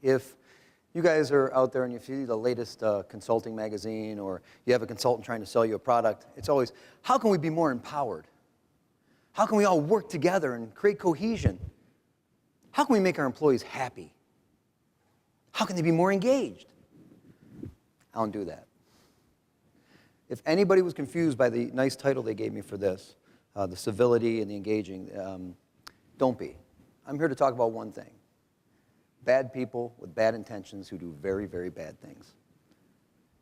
If you guys are out there and you see the latest consulting magazine, or you have a consultant trying to sell you a product, it's always, how can we be more empowered? How can we all work together and create cohesion? How can we make our employees happy? How can they be more engaged? I don't do that. If anybody was confused by the nice title they gave me for this, the civility and the engaging, don't be. I'm here to talk about one thing. Bad people with bad intentions who do very, very bad things.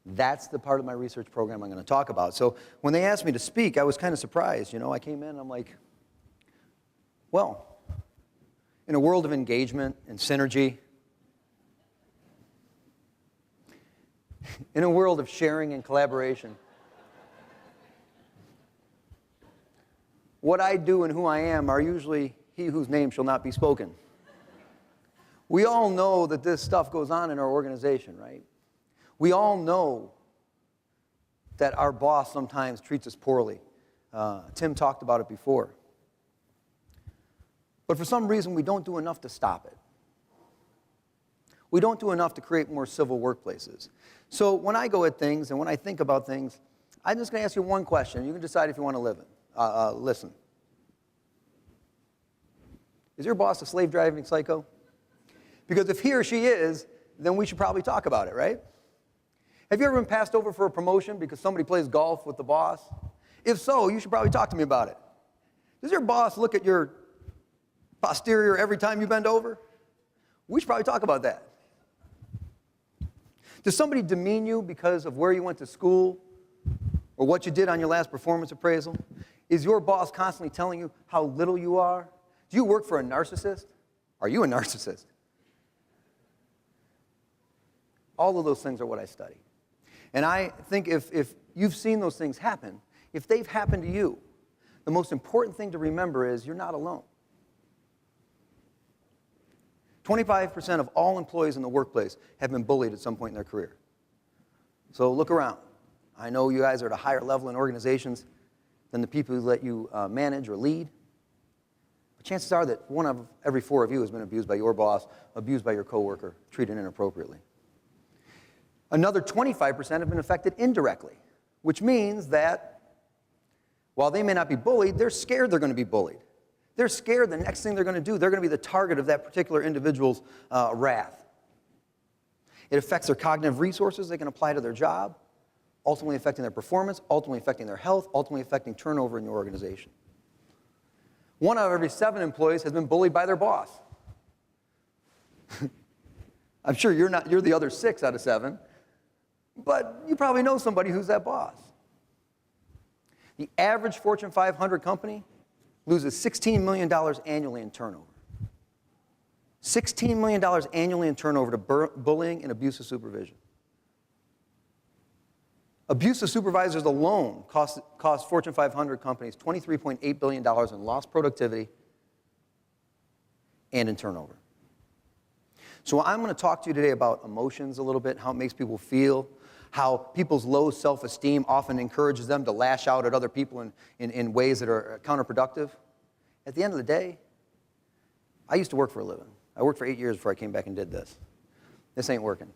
That's the part of my research program I'm going to talk about. So when they asked me to speak, I was kind of surprised. You know, I came in and I'm like, well, in a world of engagement and synergy, in a world of sharing and collaboration, what I do and who I am are usually he whose name shall not be spoken. We all know that this stuff goes on in our organization, right? We all know that our boss sometimes treats us poorly. Tim talked about it before. But for some reason, we don't do enough to stop it. We don't do enough to create more civil workplaces. So when I go at things and when I think about things, I'm just going to ask you one question. You can decide if you want to listen. Is your boss a slave-driving psycho? Because if he or she is, then we should probably talk about it, right? Have you ever been passed over for a promotion because somebody plays golf with the boss? If so, you should probably talk to me about it. Does your boss look at your posterior every time you bend over? We should probably talk about that. Does somebody demean you because of where you went to school or what you did on your last performance appraisal? Is your boss constantly telling you how little you are? Do you work for a narcissist? Are you a narcissist? All of those things are what I study. And I think if you've seen those things happen, if they've happened to you, the most important thing to remember is you're not alone. 25% of all employees in the workplace have been bullied at some point in their career. So look around. I know you guys are at a higher level in organizations than the people who let you manage or lead. But chances are that one of every 4 of you has been abused by your boss, abused by your coworker, treated inappropriately. Another 25% have been affected indirectly, which means that while they may not be bullied, they're scared they're going to be bullied. They're scared the next thing they're going to do, they're going to be the target of that particular individual's wrath. It affects their cognitive resources they can apply to their job, ultimately affecting their performance, ultimately affecting their health, ultimately affecting turnover in your organization. 1 out of every 7 employees has been bullied by their boss. I'm sure you're the other 6 out of 7, but you probably know somebody who's that boss. The average Fortune 500 company loses $16 million annually in turnover. $16 million annually in turnover to bullying and abusive supervision. Abusive supervisors alone cost Fortune 500 companies $23.8 billion in lost productivity and in turnover. So I'm going to talk to you today about emotions a little bit, how it makes people feel, how people's low self-esteem often encourages them to lash out at other people in ways that are counterproductive. At the end of the day, I used to work for a living. I worked for 8 years before I came back and did this. This ain't working.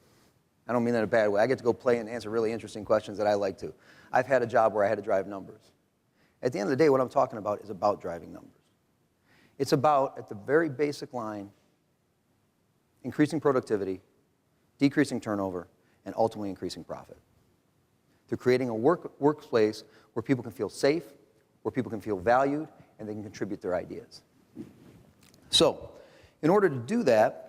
I don't mean that in a bad way. I get to go play and answer really interesting questions that I like to. I've had a job where I had to drive numbers. At the end of the day, what I'm talking about is about driving numbers. It's about, at the very basic line, increasing productivity, decreasing turnover, and ultimately increasing profit. Through creating a workplace where people can feel safe, where people can feel valued, and they can contribute their ideas. So, in order to do that,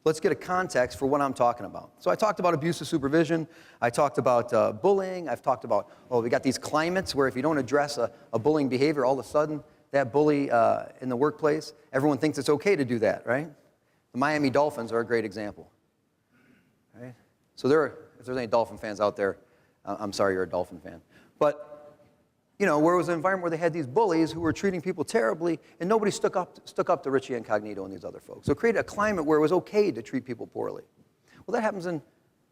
let's get a context for what I'm talking about. So I talked about abusive supervision, I talked about bullying, I've talked about, we got these climates where if you don't address a bullying behavior, all of a sudden, that bully in the workplace, everyone thinks it's okay to do that, right? The Miami Dolphins are a great example. Right? So if there's any Dolphin fans out there, I'm sorry you're a Dolphin fan. But, you know, where it was an environment where they had these bullies who were treating people terribly, and nobody stuck up to Richie Incognito and these other folks. So it created a climate where it was okay to treat people poorly. Well, that happens in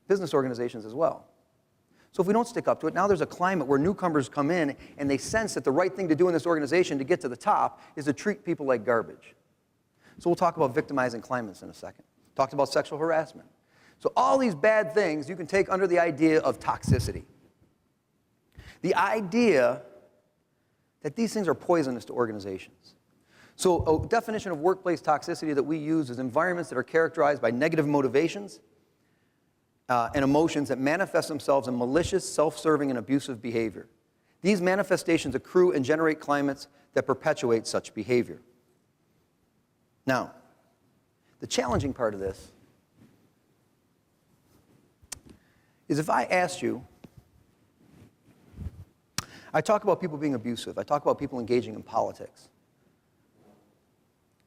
business organizations as well. So if we don't stick up to it, now there's a climate where newcomers come in and they sense that the right thing to do in this organization to get to the top is to treat people like garbage. So we'll talk about victimizing climates in a second. Talked about sexual harassment. So all these bad things you can take under the idea of toxicity. The idea that these things are poisonous to organizations. So a definition of workplace toxicity that we use is environments that are characterized by negative motivations and emotions that manifest themselves in malicious, self-serving, and abusive behavior. These manifestations accrue and generate climates that perpetuate such behavior. Now, the challenging part of this is if I asked you, I talk about people being abusive. I talk about people engaging in politics.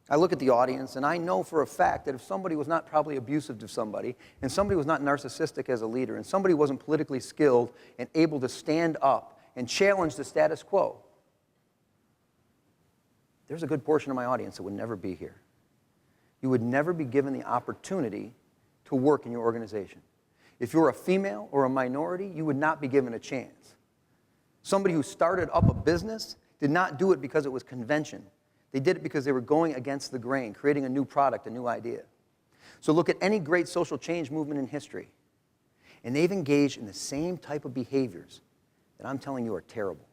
I look at the audience, and I know for a fact that if somebody was not probably abusive to somebody, and somebody was not narcissistic as a leader, and somebody wasn't politically skilled and able to stand up and challenge the status quo, there's a good portion of my audience that would never be here. You would never be given the opportunity to work in your organization. If you're a female or a minority, you would not be given a chance. Somebody who started up a business did not do it because it was convention. They did it because they were going against the grain, creating a new product, a new idea. So look at any great social change movement in history, and they've engaged in the same type of behaviors that I'm telling you are terrible.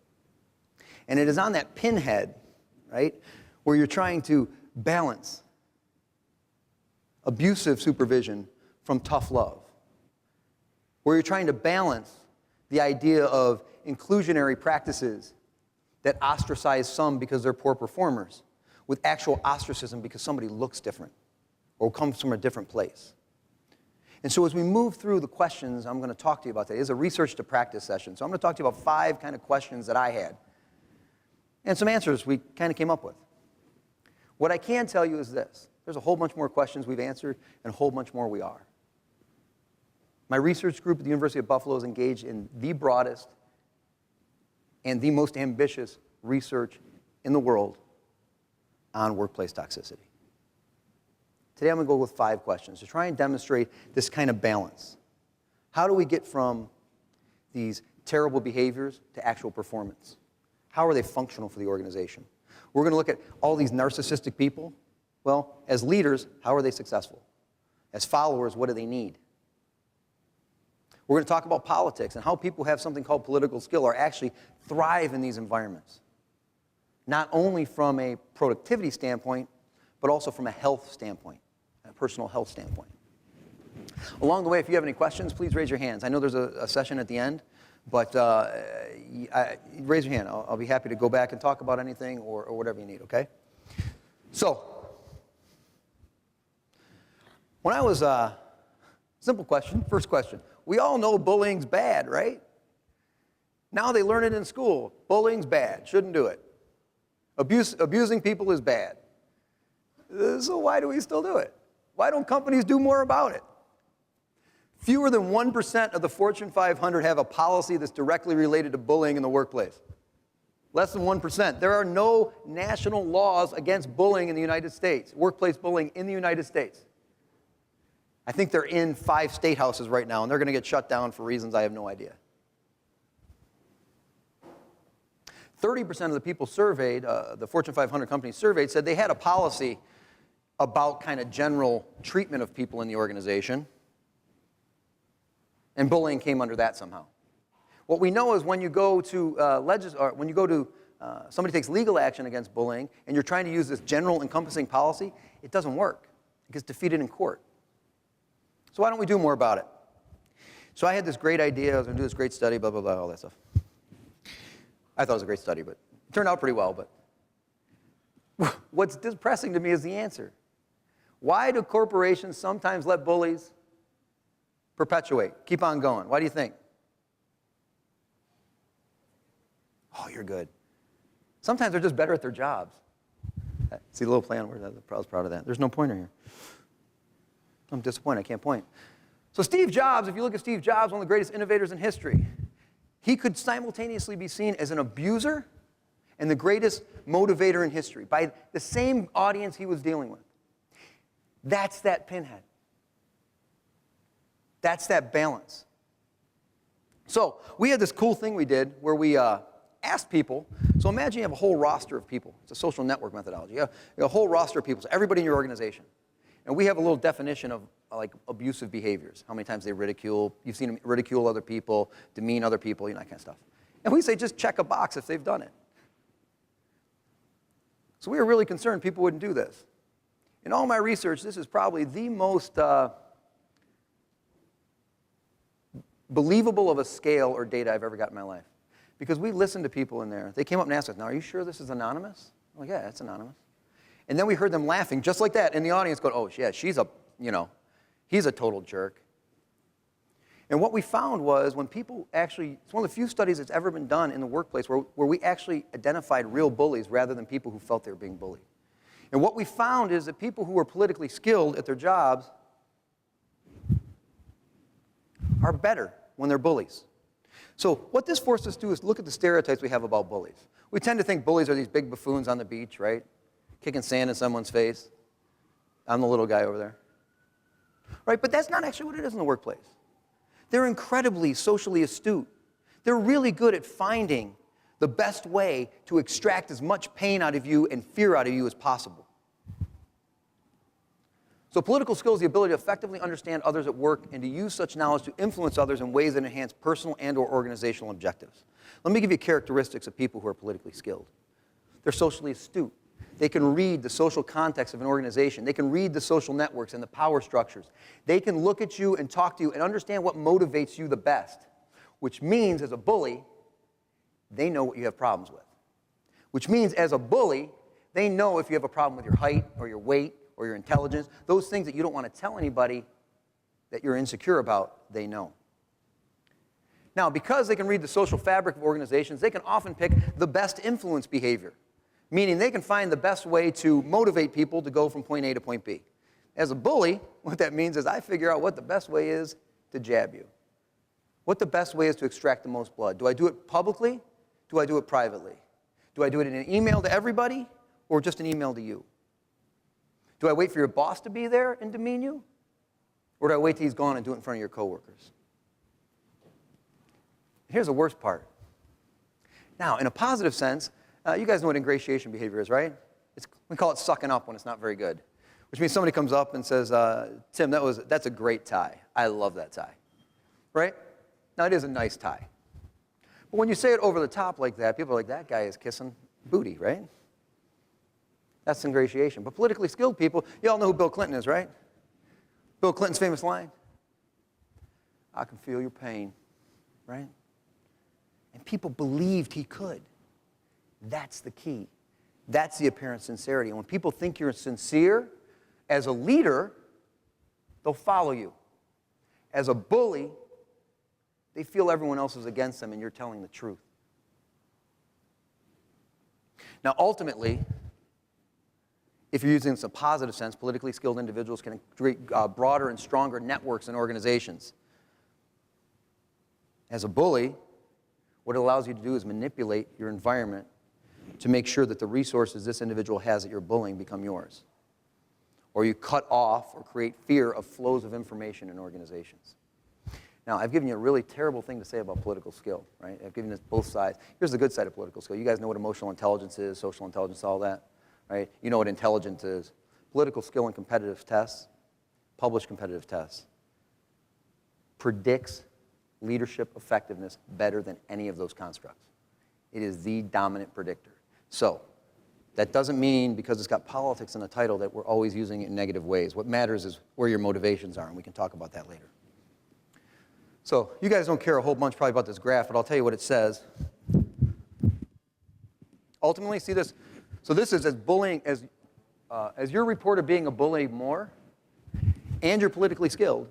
And it is on that pinhead, right, where you're trying to balance abusive supervision from tough love, where you're trying to balance the idea of inclusionary practices that ostracize some because they're poor performers with actual ostracism because somebody looks different or comes from a different place. And so as we move through the questions I'm going to talk to you about today, it's a research to practice session. So I'm going to talk to you about 5 kind of questions that I had and some answers we kind of came up with. What I can tell you is this. There's a whole bunch more questions we've answered and a whole bunch more we are. My research group at the University of Buffalo is engaged in the broadest and the most ambitious research in the world on workplace toxicity. Today I'm going to go with 5 questions to try and demonstrate this kind of balance. How do we get from these terrible behaviors to actual performance? How are they functional for the organization? We're going to look at all these narcissistic people. Well, as leaders, how are they successful? As followers, what do they need? We're going to talk about politics and how people who have something called political skill are actually thrive in these environments. Not only from a productivity standpoint, but also from a health standpoint, a personal health standpoint. Along the way, if you have any questions, please raise your hands. I know there's a session at the end, but raise your hand. I'll be happy to go back and talk about anything or whatever you need, okay? So, when I was, simple question, first question. We all know bullying's bad, right? Now they learn it in school. Bullying's bad, shouldn't do it. Abusing people is bad. So why do we still do it? Why don't companies do more about it? Fewer than 1% of the Fortune 500 have a policy that's directly related to bullying in the workplace. Less than 1%. There are no national laws against bullying in the United States, workplace bullying in the United States. I think they're in 5 state houses right now, and they're going to get shut down for reasons I have no idea. 30% of the people surveyed, the Fortune 500 companies surveyed, said they had a policy about kind of general treatment of people in the organization, and bullying came under that somehow. What we know is when you go to somebody takes legal action against bullying, and you're trying to use this general encompassing policy, it doesn't work. It gets defeated in court. So why don't we do more about it? So I had this great idea. I was going to do this great study, blah, blah, blah, all that stuff. I thought it was a great study, but it turned out pretty well. But what's depressing to me is the answer. Why do corporations sometimes let bullies perpetuate, keep on going? Why do you think? Oh, you're good. Sometimes they're just better at their jobs. See the little play on words? I was proud of that. There's no pointer here. I'm disappointed. I can't point. So Steve Jobs, if you look at Steve Jobs, one of the greatest innovators in history, he could simultaneously be seen as an abuser and the greatest motivator in history by the same audience he was dealing with. That's that pinhead. That's that balance. So we had this cool thing we did where we asked people, so imagine you have a whole roster of people. It's a social network methodology. You have a whole roster of people, so everybody in your organization. And we have a little definition of like abusive behaviors, how many times they ridicule. You've seen them ridicule other people, demean other people, you know, that kind of stuff. And we say just check a box if they've done it. So we were really concerned people wouldn't do this. In all my research, this is probably the most believable of a scale or data I've ever got in my life. Because we listened to people in there. They came up and asked us, now, are you sure this is anonymous? I'm like, yeah, it's anonymous. And then we heard them laughing just like that in the audience going, oh, yeah, he's a total jerk. And what we found was when people actually, it's one of the few studies that's ever been done in the workplace where we actually identified real bullies rather than people who felt they were being bullied. And what we found is that people who were politically skilled at their jobs are better when they're bullies. So what this forced us to do is look at the stereotypes we have about bullies. We tend to think bullies are these big buffoons on the beach, right? Kicking sand in someone's face. I'm the little guy over there. Right? But that's not actually what it is in the workplace. They're incredibly socially astute. They're really good at finding the best way to extract as much pain out of you and fear out of you as possible. So political skill is the ability to effectively understand others at work and to use such knowledge to influence others in ways that enhance personal and or organizational objectives. Let me give you characteristics of people who are politically skilled. They're socially astute. They can read the social context of an organization. They can read the social networks and the power structures. They can look at you and talk to you and understand what motivates you the best, which means as a bully, they know what you have problems with. Which means as a bully, they know if you have a problem with your height or your weight or your intelligence, those things that you don't want to tell anybody that you're insecure about, they know. Now, because they can read the social fabric of organizations, they can often pick the best influence behavior, meaning they can find the best way to motivate people to go from point A to point B. As a bully, what that means is I figure out what the best way is to jab you. What the best way is to extract the most blood. Do I do it publicly? Do I do it privately? Do I do it in an email to everybody or just an email to you? Do I wait for your boss to be there and demean you? Or do I wait till he's gone and do it in front of your coworkers? Here's the worst part. Now, in a positive sense, you guys know what ingratiation behavior is, right? We call it sucking up when it's not very good. Which means somebody comes up and says, Tim, that's a great tie. I love that tie. Right? Now, it is a nice tie. But when you say it over the top like that, people are like, that guy is kissing booty, right? That's ingratiation. But politically skilled people, you all know who Bill Clinton is, right? Bill Clinton's famous line, I can feel your pain, right? And people believed he could. That's the key. That's the apparent sincerity. And when people think you're sincere, as a leader, they'll follow you. As a bully, they feel everyone else is against them and you're telling the truth. Now, ultimately, if you're using this in a positive sense, politically skilled individuals can create broader and stronger networks and organizations. As a bully, what it allows you to do is manipulate your environment to make sure that the resources this individual has that you're bullying become yours. Or you cut off or create fear of flows of information in organizations. Now, I've given you a really terrible thing to say about political skill, right? I've given you both sides. Here's the good side of political skill. You guys know what emotional intelligence is, social intelligence, all that, right? You know what intelligence is. Political skill and competitive tests, published competitive tests, predicts leadership effectiveness better than any of those constructs. It is the dominant predictor. So, that doesn't mean, because it's got politics in the title, that we're always using it in negative ways. What matters is where your motivations are, and we can talk about that later. So, you guys don't care a whole bunch probably about this graph, but I'll tell you what it says. Ultimately, see this? So this is as bullying, as you're reported being a bully more, and you're politically skilled,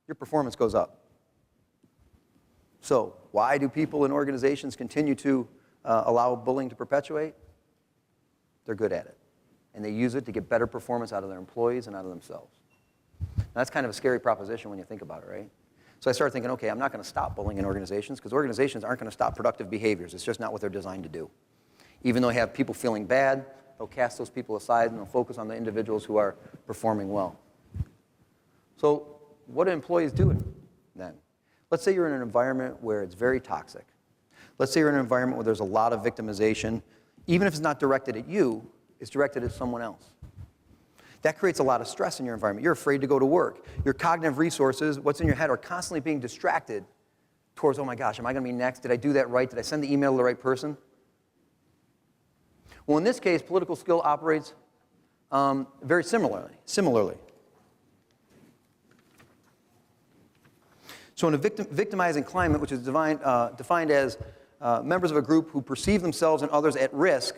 your performance goes up. So, why do people in organizations continue to allow bullying to perpetuate? They're good at it. And they use it to get better performance out of their employees and out of themselves. Now, that's kind of a scary proposition when you think about it, right? So I started thinking, okay, I'm not going to stop bullying in organizations because organizations aren't going to stop productive behaviors. It's just not what they're designed to do. Even though they have people feeling bad, they'll cast those people aside and they'll focus on the individuals who are performing well. So what do employees do then? Let's say you're in an environment where it's very toxic. Let's say you're in an environment where there's a lot of victimization. Even if it's not directed at you, it's directed at someone else. That creates a lot of stress in your environment. You're afraid to go to work. Your cognitive resources, what's in your head, are constantly being distracted towards, oh my gosh, am I going to be next? Did I do that right? Did I send the email to the right person? Well, in this case, political skill operates very similarly. So in a victimizing climate, which is defined as members of a group who perceive themselves and others at risk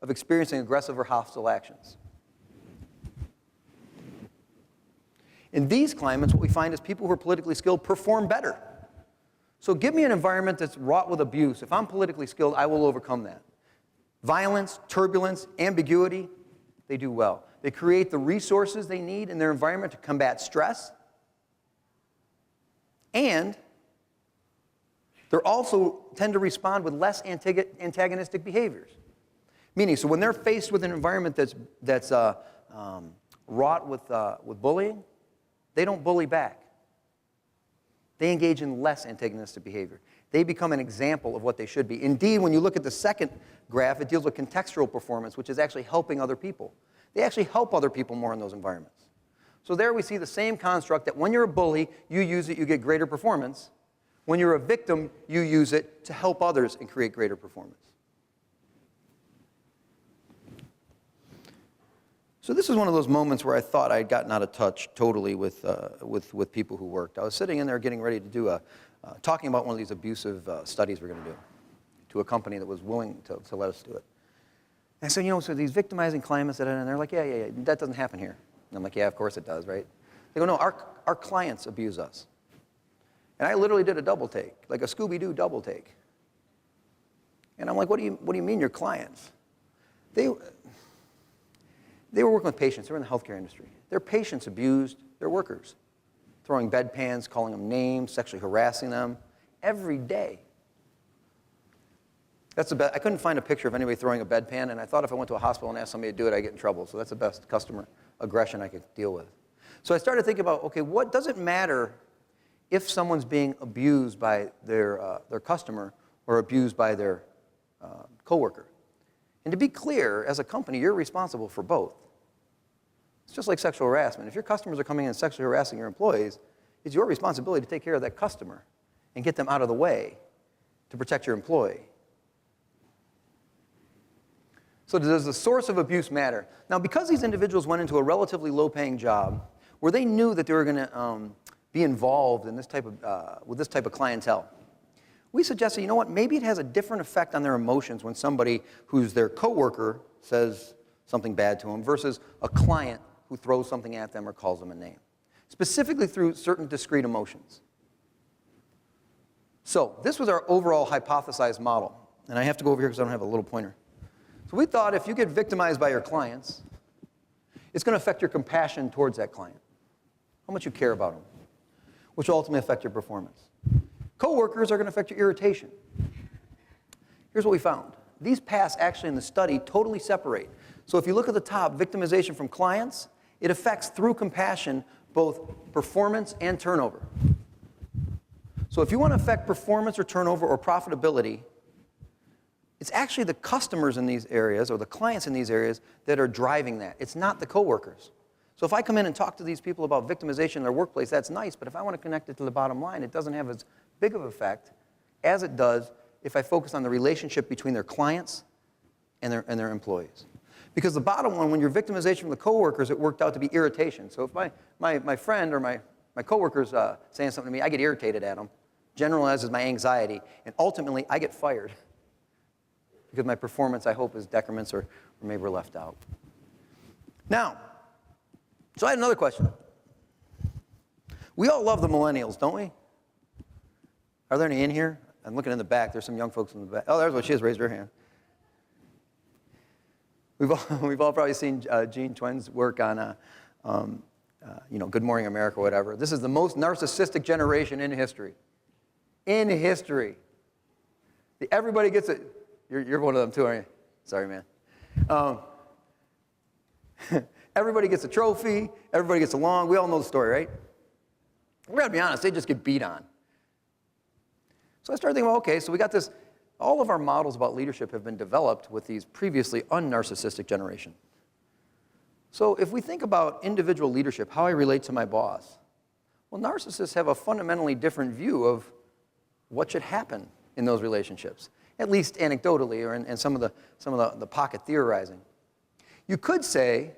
of experiencing aggressive or hostile actions. In these climates, what we find is people who are politically skilled perform better. So give me an environment that's wrought with abuse. If I'm politically skilled, I will overcome that. Violence, turbulence, ambiguity, they do well. They create the resources they need in their environment to combat stress. And they also tend to respond with less antagonistic behaviors. Meaning, so when they're faced with an environment that's wrought with bullying, they don't bully back. They engage in less antagonistic behavior. They become an example of what they should be. Indeed, when you look at the second graph, it deals with contextual performance, which is actually helping other people. They actually help other people more in those environments. So there we see the same construct that when you're a bully, you use it, you get greater performance. When you're a victim, you use it to help others and create greater performance. So this is one of those moments where I thought I had gotten out of touch totally with people who worked. I was sitting in there getting ready to do talking about one of these abusive studies we're going to do to a company that was willing to let us do it. And I said, so these victimizing climates, and they're like, yeah, that doesn't happen here. And I'm like, yeah, of course it does, right? They go, no, our clients abuse us. And I literally did a double take, like a Scooby-Doo double take. And I'm like, what do you mean your clients? They were working with patients. They were in the healthcare industry. Their patients abused their workers, throwing bedpans, calling them names, sexually harassing them every day. That's the best. I couldn't find a picture of anybody throwing a bedpan, and I thought if I went to a hospital and asked somebody to do it, I'd get in trouble. So that's the best customer aggression I could deal with. So I started thinking about, okay, what does it matter if someone's being abused by their customer or abused by their coworker? And to be clear, as a company, you're responsible for both. It's just like sexual harassment. If your customers are coming in and sexually harassing your employees, it's your responsibility to take care of that customer and get them out of the way to protect your employee. So does the source of abuse matter? Now, because these individuals went into a relatively low-paying job where they knew that they were going to be involved in this type of, with this type of clientele, we suggested, you know what, maybe it has a different effect on their emotions when somebody who's their coworker says something bad to them versus a client who throws something at them or calls them a name, specifically through certain discrete emotions. So this was our overall hypothesized model. And I have to go over here because I don't have a little pointer. So we thought if you get victimized by your clients, it's going to affect your compassion towards that client, how much you care about them, which will ultimately affect your performance. Coworkers are going to affect your irritation. Here's what we found. These paths actually in the study totally separate. So if you look at the top, victimization from clients, it affects through compassion both performance and turnover. So if you want to affect performance or turnover or profitability, it's actually the customers in these areas or the clients in these areas that are driving that. It's not the coworkers. So if I come in and talk to these people about victimization in their workplace, that's nice, but if I want to connect it to the bottom line, it doesn't have as big of an effect as it does if I focus on the relationship between their clients and their employees. Because the bottom one, when you're victimization from the coworkers, it worked out to be irritation. So if my friend or my coworker's saying something to me, I get irritated at them, generalizes my anxiety, and ultimately I get fired. Because my performance, I hope, is decrements or maybe we're left out. Now, so I had another question. We all love the millennials, don't we? Are there any in here? I'm looking in the back. There's some young folks in the back. Oh, there's what she is. Raise her hand. We've all probably seen Gene Twin's work on, Good Morning America or whatever. This is the most narcissistic generation in history. In history. Everybody gets it. You're one of them too, aren't you? Sorry, man. Everybody gets a trophy. Everybody gets along. We all know the story, right? We're going to be honest. They just get beat on. So I started thinking, well, okay, so we got this all of our models about leadership have been developed with these previously un-narcissistic generation. So if we think about individual leadership, how I relate to my boss, well, narcissists have a fundamentally different view of what should happen in those relationships, at least anecdotally or in some of the pocket theorizing. You could say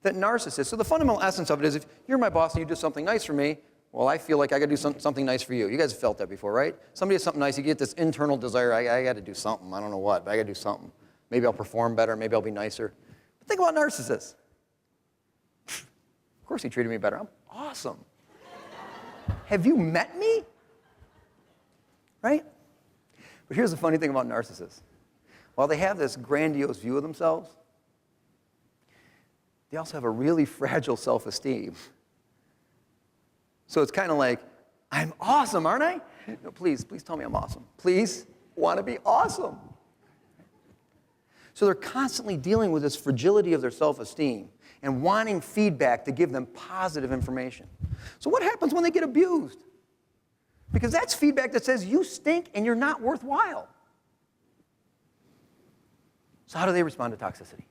that narcissists, so the fundamental essence of it is if you're my boss and you do something nice for me, well, I feel like I got to do something nice for you. You guys have felt that before, right? Somebody does something nice, you get this internal desire, I got to do something. I don't know what, but I got to do something. Maybe I'll perform better, maybe I'll be nicer. But think about narcissists. Of course he treated me better. I'm awesome. Have you met me? Right? But here's the funny thing about narcissists. While they have this grandiose view of themselves, they also have a really fragile self-esteem. So it's kind of like, I'm awesome, aren't I? No, please tell me I'm awesome. Please, want to be awesome. So they're constantly dealing with this fragility of their self-esteem and wanting feedback to give them positive information. So what happens when they get abused? Because that's feedback that says you stink and you're not worthwhile. So how do they respond to toxicity?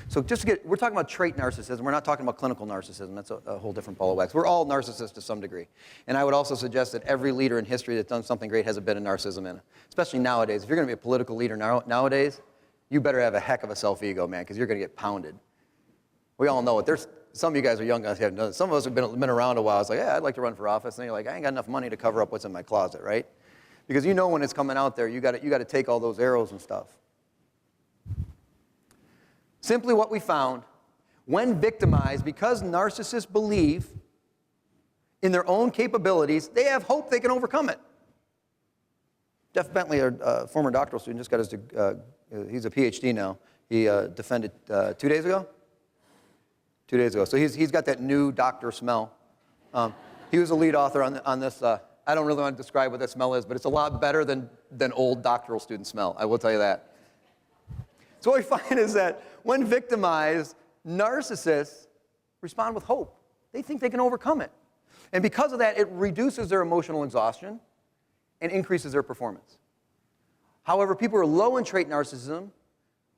So we're talking about trait narcissism. We're not talking about clinical narcissism. That's a whole different ball of wax. We're all narcissists to some degree. And I would also suggest that every leader in history that's done something great has a bit of narcissism in it. Especially nowadays. If you're going to be a political leader nowadays, you better have a heck of a self-ego, man, because you're going to get pounded. We all know it. Some of you guys are young guys who haven't done it. Some of us have been around a while. It's like, yeah, I'd like to run for office. And you're like, I ain't got enough money to cover up what's in my closet, right? Because you know when it's coming out there, you got to take all those arrows and stuff. Simply what we found, when victimized, because narcissists believe in their own capabilities, they have hope they can overcome it. Jeff Bentley, a former doctoral student, just got his, he's a PhD now. He defended 2 days ago? 2 days ago. So he's got that new doctor smell. He was a lead author on this. I don't really want to describe what that smell is, but it's a lot better than old doctoral student smell. I will tell you that. So what we find is that when victimized, narcissists respond with hope. They think they can overcome it. And because of that, it reduces their emotional exhaustion and increases their performance. However, people who are low in trait narcissism,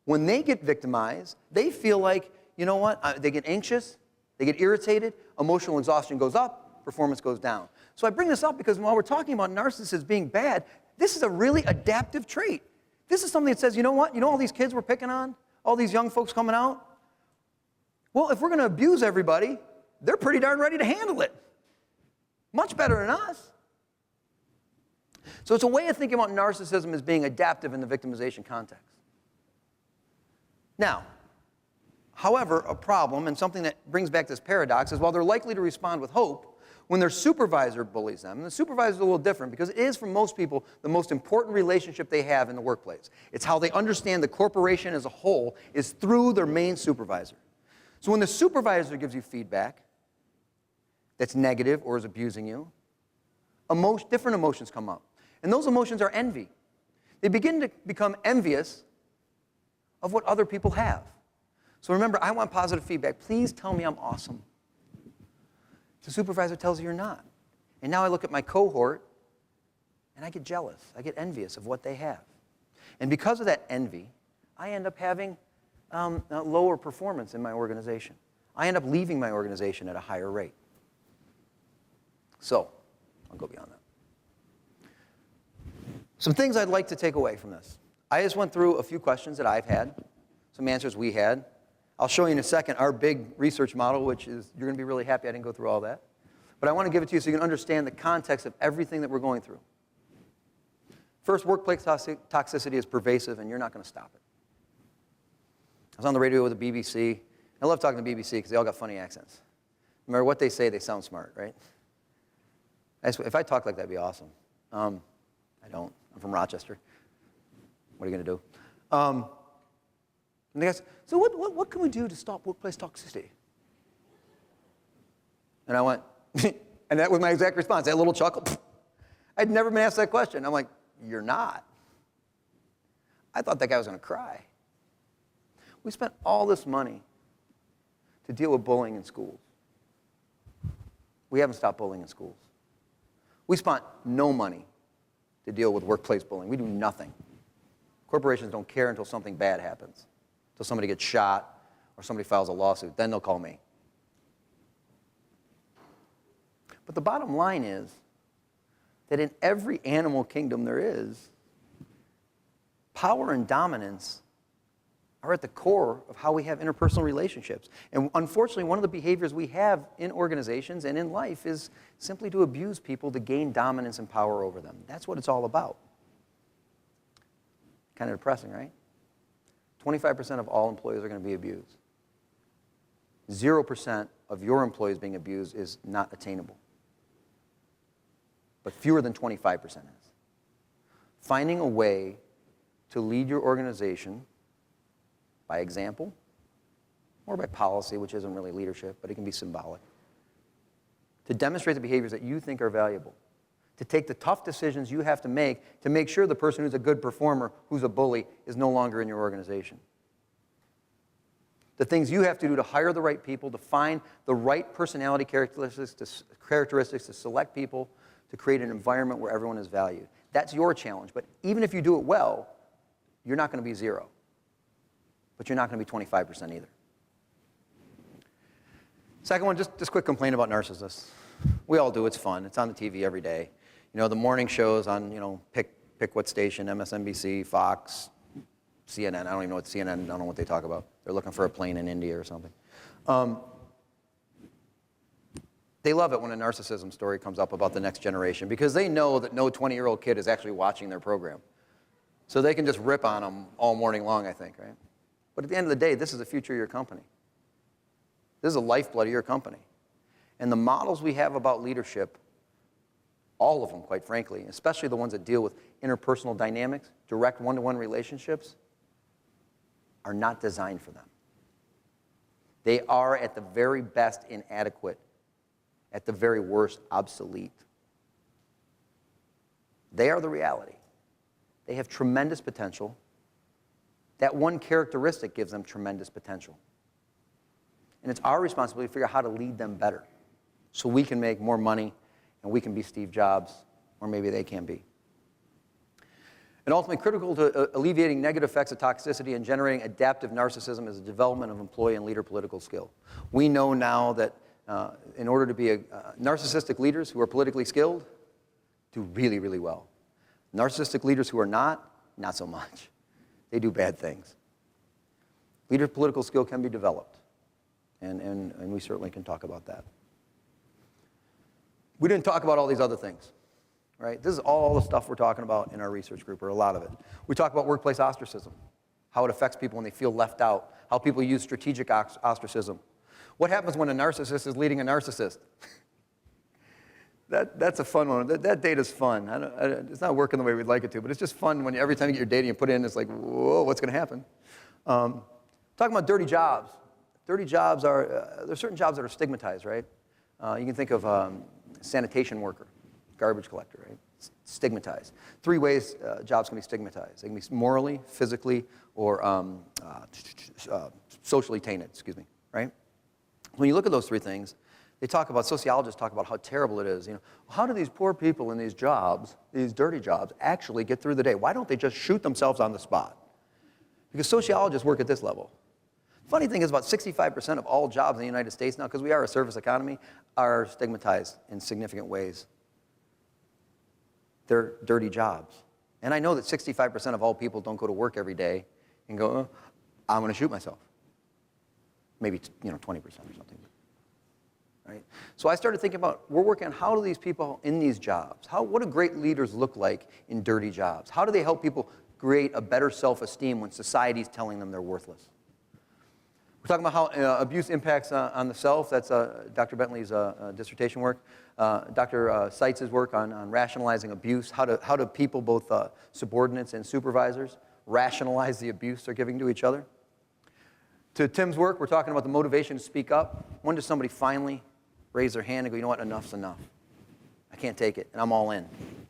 when they get victimized, they feel like, you know what, they get anxious, they get irritated, emotional exhaustion goes up, performance goes down. So I bring this up because while we're talking about narcissists being bad, this is a really adaptive trait. This is something that says, you know what, you know all these kids we're picking on, all these young folks coming out? Well, if we're going to abuse everybody, they're pretty darn ready to handle it. Much better than us. So it's a way of thinking about narcissism as being adaptive in the victimization context. Now, however, a problem, and something that brings back this paradox, is while they're likely to respond with hope, when their supervisor bullies them, and the supervisor is a little different because it is, for most people, the most important relationship they have in the workplace. It's how they understand the corporation as a whole is through their main supervisor. So when the supervisor gives you feedback that's negative or is abusing you, different emotions come up. And those emotions are envy. They begin to become envious of what other people have. So remember, I want positive feedback. Please tell me I'm awesome. The supervisor tells you you're not. And now I look at my cohort, and I get jealous. I get envious of what they have. And because of that envy, I end up having a lower performance in my organization. I end up leaving my organization at a higher rate. So, I'll go beyond that. Some things I'd like to take away from this. I just went through a few questions that I've had, some answers we had. I'll show you in a second our big research model, which is, you're going to be really happy I didn't go through all that. But I want to give it to you so you can understand the context of everything that we're going through. First, workplace toxicity is pervasive, and you're not going to stop it. I was on the radio with the BBC. I love talking to the BBC because they all got funny accents. No matter what they say, they sound smart, right? If I talk like that, it'd be awesome. I don't. I'm from Rochester. What are you going to do? And they asked, so what can we do to stop workplace toxicity? And I went, and that was my exact response, that little chuckle. I'd never been asked that question. I'm like, you're not. I thought that guy was going to cry. We spent all this money to deal with bullying in schools. We haven't stopped bullying in schools. We spent no money to deal with workplace bullying. We do nothing. Corporations don't care until something bad happens, until somebody gets shot or somebody files a lawsuit. Then they'll call me. But the bottom line is that in every animal kingdom there is, power and dominance are at the core of how we have interpersonal relationships. And unfortunately, one of the behaviors we have in organizations and in life is simply to abuse people to gain dominance and power over them. That's what it's all about. Kind of depressing, right? 25% of all employees are going to be abused. 0% of your employees being abused is not attainable. But fewer than 25% is. Finding a way to lead your organization by example or by policy, which isn't really leadership, but it can be symbolic, to demonstrate the behaviors that you think are valuable, to take the tough decisions you have to make sure the person who's a good performer, who's a bully, is no longer in your organization. The things you have to do to hire the right people, to find the right personality characteristics to select people, to create an environment where everyone is valued. That's your challenge. But even if you do it well, you're not going to be 0. But you're not going to be 25% either. Second one, just quick complaint about narcissists. We all do. It's fun. It's on the TV every day. You know, the morning shows on, pick what station, MSNBC, Fox, CNN. I don't even know what CNN, I don't know what they talk about. They're looking for a plane in India or something. They love it when a narcissism story comes up about the next generation because they know that no 20-year-old kid is actually watching their program. So they can just rip on them all morning long, I think, right? But at the end of the day, this is the future of your company. This is the lifeblood of your company. And the models we have about leadership, all of them, quite frankly, especially the ones that deal with interpersonal dynamics, direct one-to-one relationships, are not designed for them. They are, at the very best, inadequate. At the very worst, obsolete. They are the reality. They have tremendous potential. That one characteristic gives them tremendous potential. And it's our responsibility to figure out how to lead them better so we can make more money and we can be Steve Jobs, or maybe they can be. And ultimately, critical to alleviating negative effects of toxicity and generating adaptive narcissism is the development of employee and leader political skill. We know now that in order to be narcissistic leaders who are politically skilled do really, really well. Narcissistic leaders who are not so much. They do bad things. Leader political skill can be developed, and we certainly can talk about that. We didn't talk about all these other things, right? This is all the stuff we're talking about in our research group, or a lot of it. We talk about workplace ostracism, how it affects people when they feel left out, how people use strategic ostracism. What happens when a narcissist is leading a narcissist? That's a fun one. That data's fun. It's not working the way we'd like it to, but it's just fun when every time you get your data and you put it in, it's like, whoa, what's going to happen? Talking about dirty jobs. Dirty jobs are, there's certain jobs that are stigmatized, right? You can think of sanitation worker, garbage collector, right? Stigmatized. 3 ways jobs can be stigmatized. They can be morally, physically, or socially tainted, right? When you look at those 3 things, sociologists talk about how terrible it is. How do these poor people in these jobs, these dirty jobs, actually get through the day? Why don't they just shoot themselves on the spot? Because sociologists work at this level. Funny thing is, about 65% of all jobs in the United States now, because we are a service economy, are stigmatized in significant ways. They're dirty jobs. And I know that 65% of all people don't go to work every day and go, oh, I'm going to shoot myself. Maybe 20% or something. Right? So I started thinking about, we're working on how do these people in these jobs, what do great leaders look like in dirty jobs? How do they help people create a better self-esteem when society's telling them they're worthless? We're talking about how abuse impacts on the self. That's Dr. Bentley's dissertation work. Dr. Seitz's work on rationalizing abuse. How do people, both subordinates and supervisors, rationalize the abuse they're giving to each other? To Tim's work, we're talking about the motivation to speak up. When does somebody finally raise their hand and go, you know what, enough's enough. I can't take it, and I'm all in.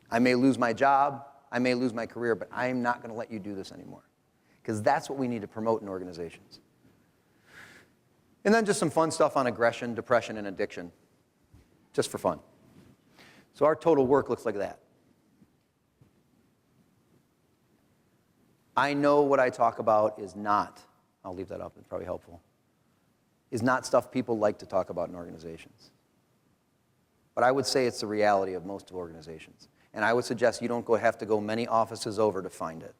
I may lose my job, I may lose my career, but I'm not going to let you do this anymore. Because that's what we need to promote in organizations. And then just some fun stuff on aggression, depression, and addiction. Just for fun. So our total work looks like that. I know what I talk about is not, I'll leave that up, it's probably helpful, is not stuff people like to talk about in organizations. But I would say it's the reality of most organizations. And I would suggest you don't have to go many offices over to find it.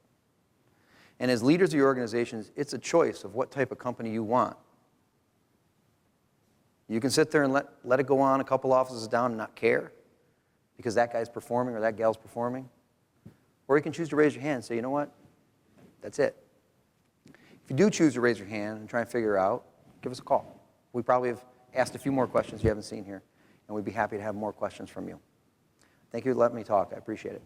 And as leaders of your organizations, it's a choice of what type of company you want. You can sit there and let it go on a couple offices down and not care because that guy's performing or that gal's performing. Or you can choose to raise your hand and say, you know what, that's it. If you do choose to raise your hand and try and figure it out, give us a call. We probably have asked a few more questions you haven't seen here, and we'd be happy to have more questions from you. Thank you for letting me talk. I appreciate it.